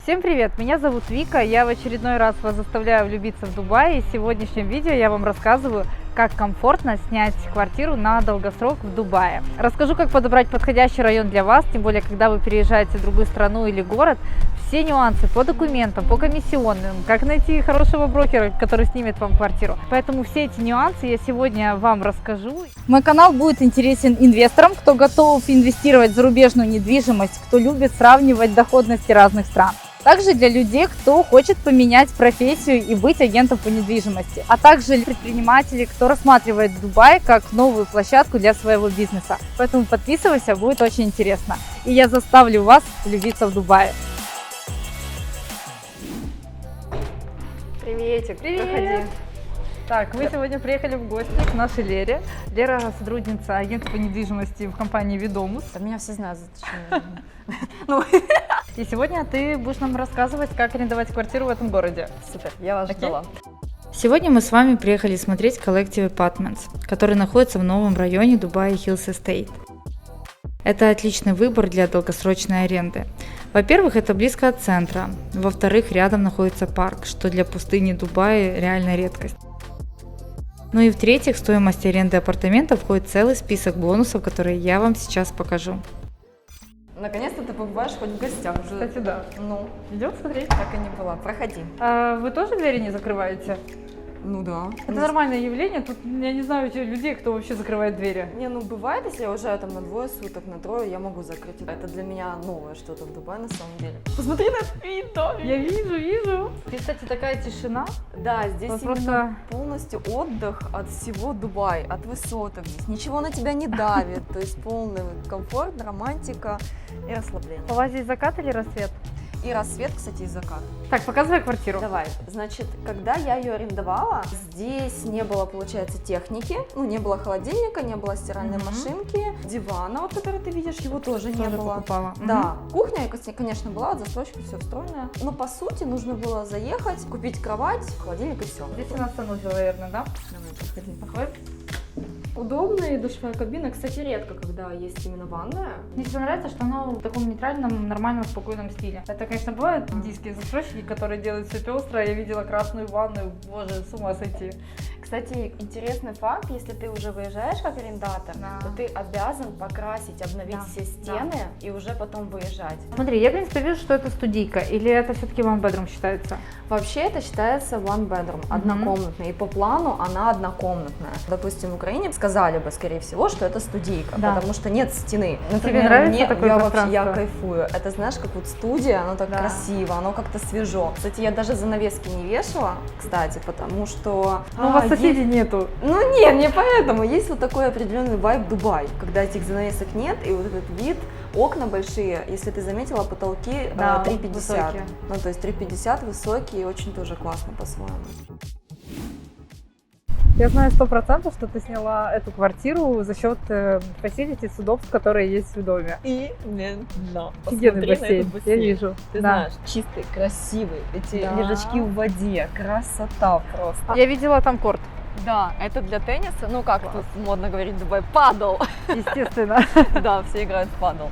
Всем привет! Меня зовут Вика, я в очередной раз вас заставляю влюбиться в Дубай, и в сегодняшнем видео я вам рассказываю, как комфортно снять квартиру на долгосрок в Дубае. Расскажу, как подобрать подходящий район для вас, тем более, когда вы переезжаете в другую страну или город, все нюансы по документам, по комиссионным, как найти хорошего брокера, который снимет вам квартиру. Поэтому все эти нюансы я сегодня вам расскажу. Мой канал будет интересен инвесторам, кто готов инвестировать в зарубежную недвижимость, кто любит сравнивать доходности разных стран. Также для людей, кто хочет поменять профессию и быть агентом по недвижимости, а также предпринимателей, кто рассматривает Дубай как новую площадку для своего бизнеса. Поэтому подписывайся, будет очень интересно. И я заставлю вас влюбиться в Дубае. Приветик, Привет! проходи. Так, мы сегодня приехали в гости к нашей Лере. Лера сотрудница агентства по недвижимости в компании Видомус. Да меня все знают, зачем. И сегодня ты будешь нам рассказывать, как арендовать квартиру в этом городе. Супер, я вас ждала. Сегодня мы с вами приехали смотреть Collective Apartments, который находится в новом районе Dubai Hills Estate. Это отличный выбор для долгосрочной аренды. Во-первых, это близко от центра. Во-вторых, рядом находится парк, что для пустыни Дубая реальная редкость. Ну и в-третьих, в стоимость аренды апартаментов входит целый список бонусов, которые я вам сейчас покажу. Наконец-то ты побываешь хоть в гостях уже. Кстати, да. Ну, Идем смотреть. так и не была. Проходи. А вы тоже двери не закрываете? Ну да. Это нормальное явление. Тут я не знаю людей, кто вообще закрывает двери. Не, ну бывает, если я уезжаю там на двое суток, на трое, я могу закрыть. Это для меня новое что-то в Дубае на самом деле. Посмотри на этот вид, да. Я вижу. И, кстати, такая тишина. Да, здесь Вот именно просто полностью отдых от всего Дубая, от высоток. Здесь ничего на тебя не давит, то есть полный комфорт, романтика и расслабление. у вас здесь закат или рассвет? И рассвет, кстати, и закат. Так, показывай квартиру. Давай, значит, когда я ее арендовала, здесь не было, получается, техники, ну, не было холодильника, не было стиральной машинки, дивана, вот, который ты видишь, его тоже не было. Покупала. Да, кухня, конечно, была, от застройщика все встроенное, но, по сути, нужно было заехать, купить кровать, холодильник и все. Здесь у нас санузел, наверное, да? Давай, подходи. Проходит. Удобная душевая кабина, кстати, редко, когда есть именно ванная. Мне всегда нравится, что она в таком нейтральном, нормальном, спокойном стиле. Это, конечно, бывают индийские застройщики, которые делают все пестро. Я видела красную ванную, боже, с ума сойти. Кстати, интересный факт, если ты уже выезжаешь как арендатор, Да. то ты обязан покрасить, обновить Да, все стены и уже потом выезжать. Смотри, я, в принципе, вижу, что это студийка, или это все-таки one bedroom считается? Вообще это считается one bedroom, однокомнатная, и по плану она однокомнатная. Допустим, в Украине сказали бы, скорее всего, что это студийка, Да. потому что нет стены. Тебе нравится такое я пространство? кайфую. Это, знаешь, как вот студия, оно так Да. красиво, оно как-то свежо. Кстати, я даже занавески не вешала, кстати, потому что... Ну, у вас соседей нету. Ну нет, не поэтому. Есть вот такой определенный вайб Дубай, когда этих занавесок нет, и вот этот вид, окна большие, если ты заметила, потолки Да, 3,50. высокие. Ну, то есть 3,50 высокие, очень тоже классно по-своему. Я знаю 100%, что ты сняла эту квартиру за счет facilities, удобств, которые есть в доме. Именно. Офигенный Посмотри на бассейн, этот я вижу. Ты Да. знаешь, чистый, красивый, эти Да. лежачки в воде, красота просто. Я видела там корт, Да, это для тенниса, ну как тут модно говорить в Дубае, падл. естественно. Да, все играют в падл.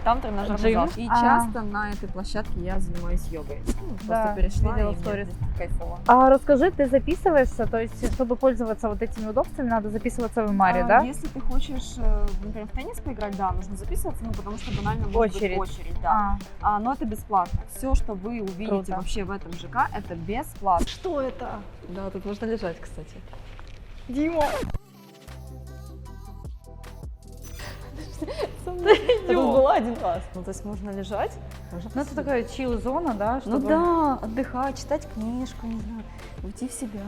Там тренажерный Джим? зал. И А. часто на этой площадке я занимаюсь йогой. Да, Просто перешла, видела и мне сторис. здесь кайфово. А расскажи, ты записываешься, то есть, чтобы пользоваться вот этими удобствами, надо записываться в Имаре, да? Если ты хочешь, например, в теннис поиграть, да, нужно записываться, ну, потому что банально может Очередь. быть очередь, да. Но это бесплатно. Все, что вы увидите Круто. вообще в этом ЖК, это бесплатно. Что это? Да, тут можно лежать, кстати. Дима! Я тут была один раз. Ну, то есть можно лежать. Ну, это такая чил-зона, да? Ну чтобы- да, отдыхать, читать книжку, не знаю, уйти в себя.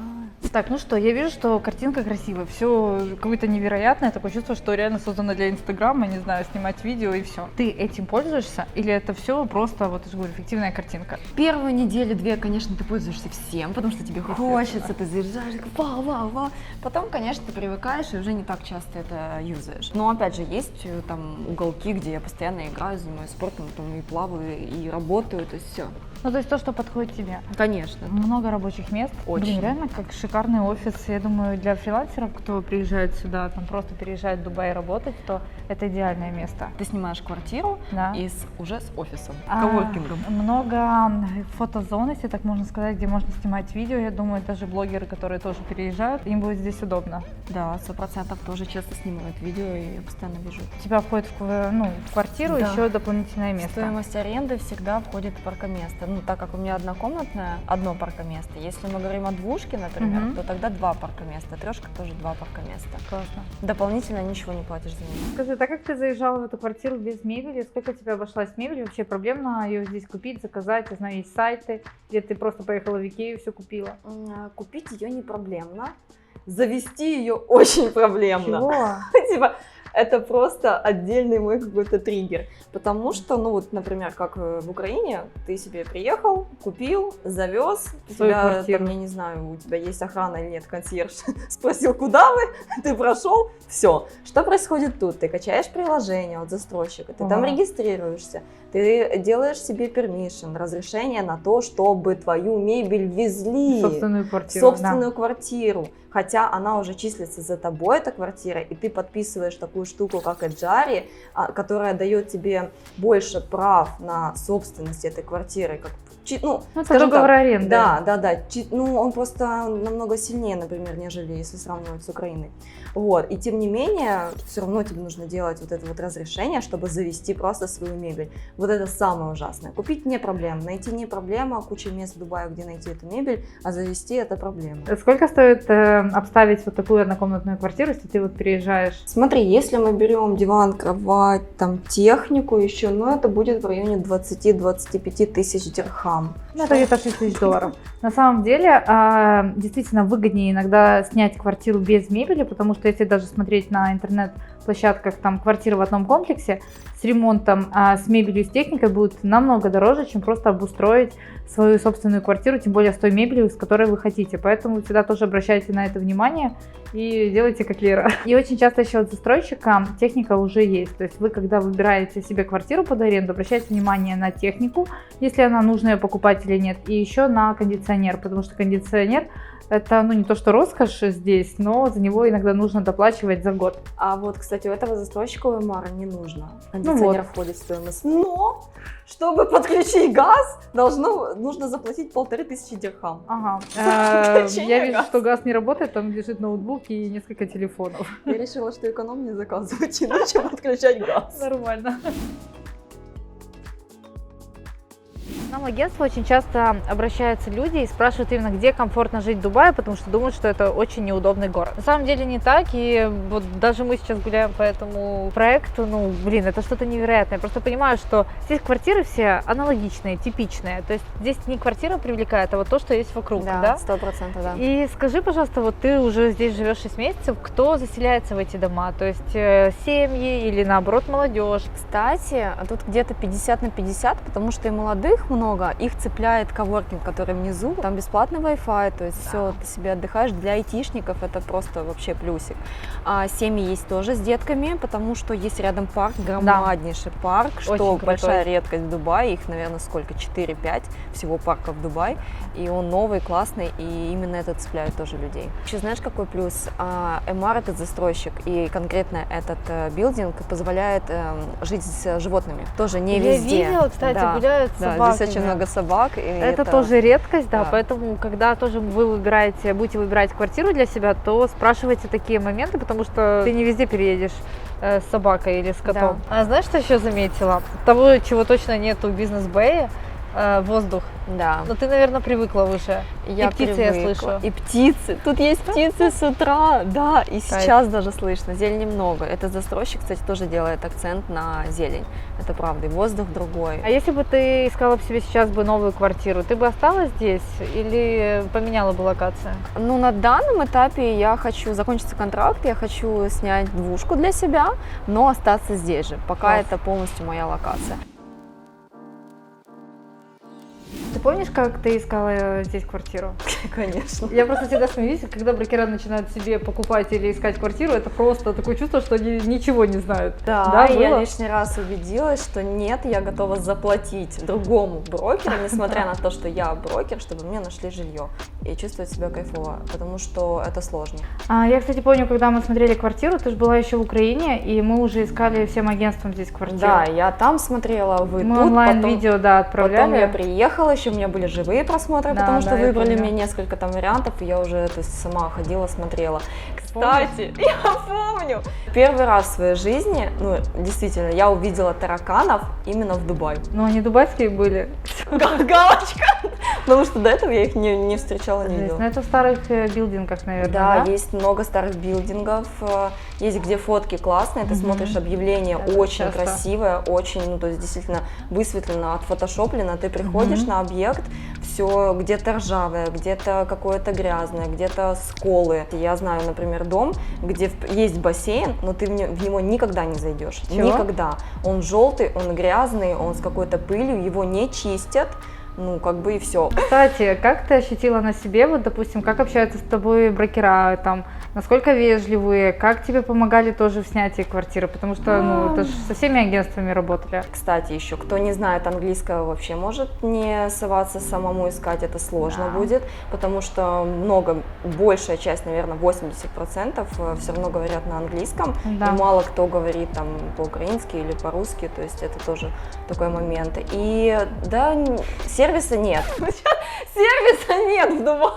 Так, ну что, я вижу, что картинка красивая, все какое-то невероятное, такое чувство, что реально создано для Инстаграма, не знаю, снимать видео и все. Ты этим пользуешься или это все просто, вот я же говорю, фиктивная картинка? Первую неделю-две, конечно, ты пользуешься всем, потому что тебе хочется, ты заезжаешь, такой, вау, вау, вау. Потом, конечно, ты привыкаешь и уже не так часто это юзаешь. Но, опять же, есть там уголки, где я постоянно играю, занимаюсь спортом, там и плаваю, и работаю, то есть все. Ну, то есть то, что подходит тебе. Конечно. Много рабочих мест. Очень. Блин, реально как шикарный офис. Я думаю, для фрилансеров, кто приезжает сюда, там просто переезжает в Дубай работать, то это идеальное место. Ты снимаешь квартиру Да. уже с офисом, А, коворкингом. Много фотозон, если так можно сказать, где можно снимать видео. Я думаю, даже блогеры, которые тоже переезжают, им будет здесь удобно. Да, 100% тоже часто снимают видео, и я постоянно вижу. У тебя входит в квартиру Да. еще дополнительное В место. стоимость аренды всегда входит паркоместо. Ну, так как у меня однокомнатная, одно паркоместо. Если мы говорим о двушке, например, Мгм. то тогда 2 паркоместа. Трешка тоже 2 паркоместа. Классно. Дополнительно ничего не платишь за нее. Скажи, так как ты заезжала в эту квартиру без мебели, сколько тебе обошлась мебель? Вообще проблемно ее здесь купить, заказать? Я знаю, есть сайты, где ты просто поехала в Икею и все купила. Купить ее не проблемно, завести ее очень проблемно. Чего? Типа, это просто отдельный мой какой-то триггер. Потому что, ну вот, например, как в Украине, ты себе приехал, купил, завез, у Свою тебя, квартиру. там, я не знаю, у тебя есть охрана или нет, консьерж спросил, куда вы, ты прошел, все. Что происходит тут? Ты качаешь приложение от застройщика, ты там Ага. регистрируешься, ты делаешь себе permission, разрешение на то, чтобы твою мебель везли. Собственную квартиру. Собственную квартиру, хотя она уже числится за тобой, эта квартира, и ты подписываешь такую штуку, как Эджари, которая дает тебе больше прав на собственность этой квартиры, как ну, Ну, это скажем договор так, аренды. да, ну, он просто намного сильнее, например, нежели если сравнивать с Украиной. Вот, и тем не менее, все равно тебе нужно делать вот это вот разрешение, чтобы завести просто свою мебель. Вот это самое ужасное. Купить не проблема, найти не проблема, куча мест в Дубае, где найти эту мебель, а завести это проблема. Сколько стоит обставить вот такую однокомнатную квартиру, если ты вот переезжаешь? Смотри, если мы берем диван, кровать, там технику еще, ну это будет в районе 20-25 тысяч дирхам. Ну, это где-то 6 тысяч долларов. На самом деле, действительно выгоднее иногда снять квартиру без мебели, потому что если даже смотреть на интернет-площадках, там квартиры в одном комплексе с ремонтом, с мебелью, с техникой будет намного дороже, чем просто обустроить свою собственную квартиру, тем более с той мебелью, с которой вы хотите. Поэтому всегда тоже обращайте на это внимание и делайте как Лера. И очень часто еще от застройщика техника уже есть. То есть вы, когда выбираете себе квартиру под аренду, обращайте внимание на технику, если она нужна ее покупать или нет, и еще на кондиционер, потому что кондиционер это, ну, не то что роскошь здесь, но за него иногда нужно доплачивать за год. А вот, кстати, у этого застройщика у Эмара не нужно. Кондиционер входит в стоимость. Но, чтобы подключить газ, нужно заплатить 1500 дирхам. Ага. подключение Я вижу, газа. что газ не работает, там лежит ноутбук и несколько телефонов. Я решила, что экономнее заказывать, иначе подключать газ. Нормально. К нам в агентство очень часто обращаются люди и спрашивают именно, где комфортно жить в Дубае, потому что думают, что это очень неудобный город. На самом деле не так, и вот даже мы сейчас гуляем по этому проекту, ну, блин, это что-то невероятное. Я просто понимаю, что здесь квартиры все аналогичные, типичные, то есть здесь не квартира привлекает, а вот то, что есть вокруг, да? 100%, да. И скажи, пожалуйста, вот ты уже здесь живешь 6 месяцев, кто заселяется в эти дома? То есть семьи или наоборот молодежь? Кстати, тут где-то 50 на 50, потому что и молодых много, их цепляет коворкинг, который внизу, там бесплатный Wi-Fi, то есть все, ты себе отдыхаешь, для айтишников это просто вообще плюсик. А семьи есть тоже с детками, потому что есть рядом парк, громаднейший парк, что Очень большая крутой. редкость в Дубае, их, наверное, сколько, 4-5 всего парков в Дубае, и он новый, классный, и именно это цепляет тоже людей. Еще знаешь, какой плюс? Эмар, этот застройщик, и конкретно этот билдинг позволяет жить с животными, тоже не везде. Я видела, кстати, Да. гуляют Да, собаки. здесь очень много собак. И Это тоже редкость, да, да. поэтому, когда тоже вы будете выбирать квартиру для себя, то спрашивайте такие моменты, потому что ты не везде переедешь с собакой или с котом. А знаешь, что еще заметила? Того, чего точно нету в бизнес-бэе, воздух. Да. Но ты, наверное, привыкла уже. Я И птицы я привыкла. слышу. И птицы. Тут есть птицы с утра. Да, и сейчас даже слышно. Зелени много. Этот застройщик, кстати, тоже делает акцент на зелень. Это правда. И воздух другой. А если бы ты искала бы себе сейчас бы новую квартиру, ты бы осталась здесь или поменяла бы локацию? Ну, на данном этапе я хочу закончиться контракт, я хочу снять двушку для себя, но остаться здесь же, пока Класс. это полностью моя локация. ты помнишь, как ты искала здесь квартиру? Конечно. Я просто всегда смеюсь, когда брокера начинают себе покупать или искать квартиру, это просто такое чувство, что они ничего не знают. Да, и я было? лишний раз убедилась, что нет, я готова заплатить другому брокеру, несмотря на то, что я брокер, чтобы мне нашли жилье и чувствовать себя кайфово, потому что это сложно. Я, кстати, помню, когда мы смотрели квартиру, ты же была еще в Украине, и мы уже искали всем агентством здесь квартиру. Да, я там смотрела, вы мы тут, онлайн-видео, да, отправляли. потом я приехала, еще у меня были живые просмотры, Да, потому что да, я выбрали помню. мне несколько там вариантов, и я уже сама ходила, смотрела. Кстати, я помню, первый раз в своей жизни, ну, действительно, я увидела тараканов именно в Дубае. Ну, они дубайские были. Галочка! Потому что до этого я их не встречала, не Жесть. видела. Ну, это в старых билдингах, наверное, Да, да? есть много старых билдингов, есть где фотки классные, ты смотришь объявление, Это очень часто. красивое, очень, ну, то есть действительно высветлено, отфотошоплено, ты приходишь на объект, все где-то ржавое, где-то какое-то грязное, где-то сколы. Я знаю, например, дом, где есть бассейн, но ты в него никогда не зайдешь, Чего? никогда. Он желтый, он грязный, он с какой-то пылью, его не чистят. Ну, как бы и все. Кстати, как ты ощутила на себе, вот, допустим, как общаются с тобой брокера, там, насколько вежливые, как тебе помогали тоже в снятии квартиры, потому что, ну, это же со всеми агентствами работали. Кстати, еще, кто не знает английского, вообще может не соваться самому искать, это сложно Да. будет, потому что большая часть, наверное, 80% все равно говорят на английском, Да. и мало кто говорит там по-украински или по-русски, то есть это тоже такой момент. И да, сервиса нет. Сервиса нет в Дубае.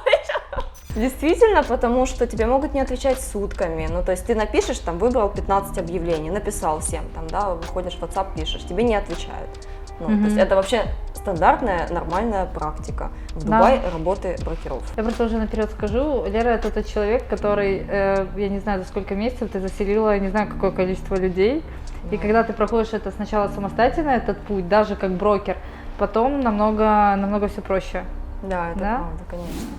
Действительно, потому что тебе могут не отвечать сутками. Ну, то есть ты напишешь, там, выбрал 15 объявлений, написал всем, там, да, выходишь в WhatsApp, пишешь, тебе не отвечают. Ну, то есть это вообще стандартная, нормальная практика в Да. Дубае работы брокеров. Я просто уже наперед скажу, Лера это тот человек, который, я не знаю, за сколько месяцев ты заселила, не знаю, какое количество людей. И когда ты проходишь это сначала самостоятельно, этот путь, даже как брокер, потом намного все проще. Да, это Да? правда, конечно.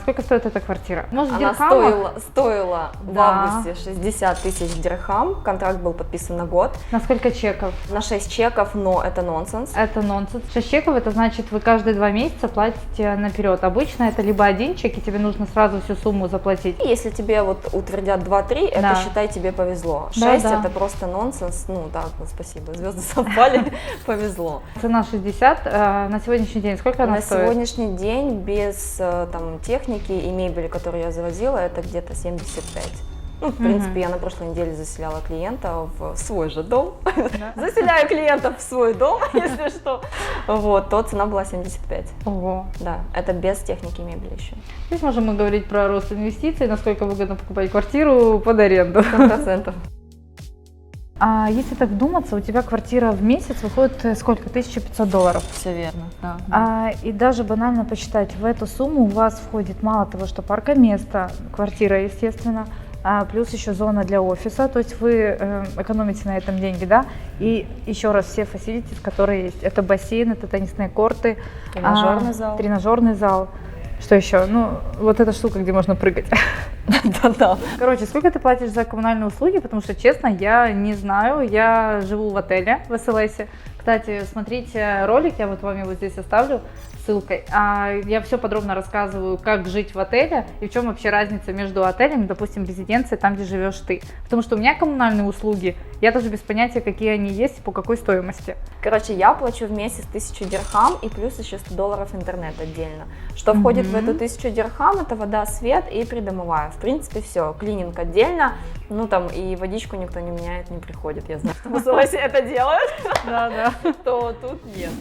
Сколько стоит эта квартира? Может, в Она дирхамах? стоила в Да. августе 60 тысяч дирхам, контракт был подписан на год, На сколько чеков? на 6 чеков, но это нонсенс. Это нонсенс. 6 чеков, это значит, вы каждые 2 месяца платите наперед. Обычно это либо один чек, и тебе нужно сразу всю сумму заплатить. И если тебе вот утвердят 2-3, это Да. считай, тебе повезло. 6 Да, да. это просто нонсенс, ну да, спасибо, звезды совпали, повезло. Цена 60. На сегодняшний день сколько она На стоит? сегодняшний день без там техники и мебели, которую я завозила, это где-то 75. Ну, в принципе, я на прошлой неделе заселяла клиента в свой же дом. Заселяю клиентов в свой дом, если что. Вот, то цена была 75. Ого. Да, это без техники и мебели еще. Здесь можем мы говорить про рост инвестиций, насколько выгодно покупать квартиру под аренду. 100%. А если так вдуматься, у тебя квартира в месяц выходит сколько? $1500. Все верно, да. И даже банально посчитать, в эту сумму у вас входит мало того, что паркоместо, квартира, естественно, плюс еще зона для офиса, то есть вы экономите на этом деньги, да, и еще раз все facilities, которые есть, это бассейн, это теннисные корты, тренажерный зал, что еще, ну, вот эта штука, где можно прыгать. Да-да. Короче, сколько ты платишь за коммунальные услуги, потому что, честно, я не знаю, я живу в отеле в СЛСе. Кстати, смотрите ролик, я вот вам его здесь оставлю ссылкой. Я все подробно рассказываю, как жить в отеле и в чем вообще разница между отелем, допустим, резиденцией, там, где живешь ты. Потому что у меня коммунальные услуги, я даже без понятия, какие они есть и по какой стоимости. Короче, я плачу в месяц 1000 дирхам и плюс еще $100 интернет отдельно. Что входит в эту 1000 дирхам, это вода, свет и придомовая. В принципе, все, клининг отдельно, ну там и водичку никто не меняет, не приходит. Я знаю, что в Соусе это делают, Да. то тут нет.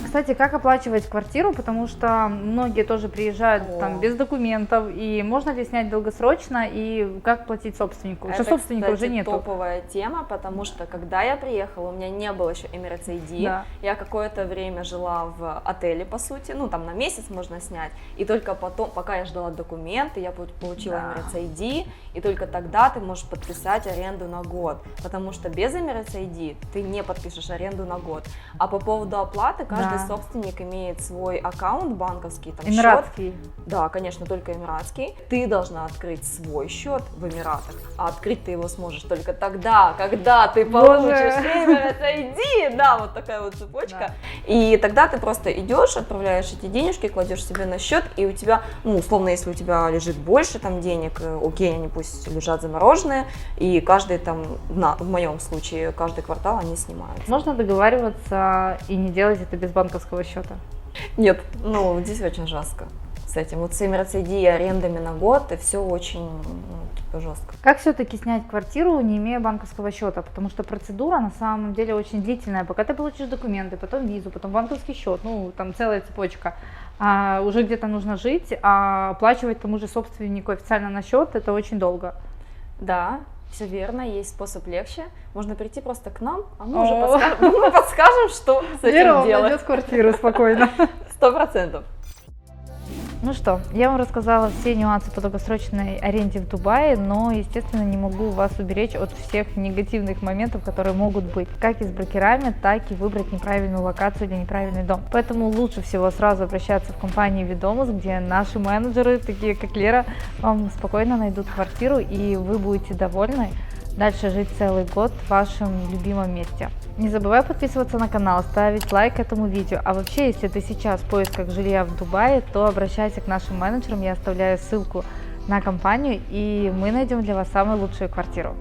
Кстати, как оплачивать квартиру, потому что многие тоже приезжают там без документов, и можно ли снять долгосрочно, и как платить собственнику? Что собственника кстати, уже нету. топовая тема, потому что когда я приехала, у меня не было еще Emirates ID, Да. я какое-то время жила в отеле, по сути, ну там на месяц можно снять, и только потом, пока я ждала документы, я получила Emirates ID, и только тогда ты можешь подписать аренду на год, потому что без Emirates ID ты не подпишешь аренду на год. А по поводу оплаты, каждый собственник имеет свой аккаунт банковский, там счет. Эмиратский. Да, конечно, только эмиратский. Ты должна открыть свой счет в Эмиратах, а открыть ты его сможешь только тогда, когда ты получишь Emirates ID. Да, вот такая вот цепочка. Да. И тогда ты просто идешь, отправляешь эти денежки, кладешь себе на счет, и у тебя, ну, условно, если у тебя лежит больше там денег, окей, они пусть лежат замороженные, и каждый там, в моем случае, каждый квартал они снимаются. Можно договариваться и не делать это без банковского счета? Нет, ну, здесь очень жестко с этим. Вот с Emirates ID и арендами на год, и все очень жестко. Как все-таки снять квартиру, не имея банковского счета? Потому что процедура на самом деле очень длительная. Пока ты получишь документы, потом визу, потом банковский счет, ну там целая цепочка. А уже где-то нужно жить, а оплачивать тому же собственнику официально на счет, это очень долго. Да, все верно, есть способ легче. Можно прийти просто к нам, а мы уже подскажем, что с этим делать. Найдет квартиру спокойно. 100%. Ну что, я вам рассказала все нюансы по долгосрочной аренде в Дубае, но, естественно, не могу вас уберечь от всех негативных моментов, которые могут быть, как и с брокерами, так и выбрать неправильную локацию или неправильный дом. Поэтому лучше всего сразу обращаться в компанию Ведомус, где наши менеджеры, такие как Лера, вам спокойно найдут квартиру, и вы будете довольны дальше жить целый год в вашем любимом месте. Не забывай подписываться на канал, ставить лайк этому видео. А вообще, если ты сейчас в поисках жилья в Дубае, то обращайся к нашим менеджерам, я оставляю ссылку на компанию, и мы найдем для вас самую лучшую квартиру.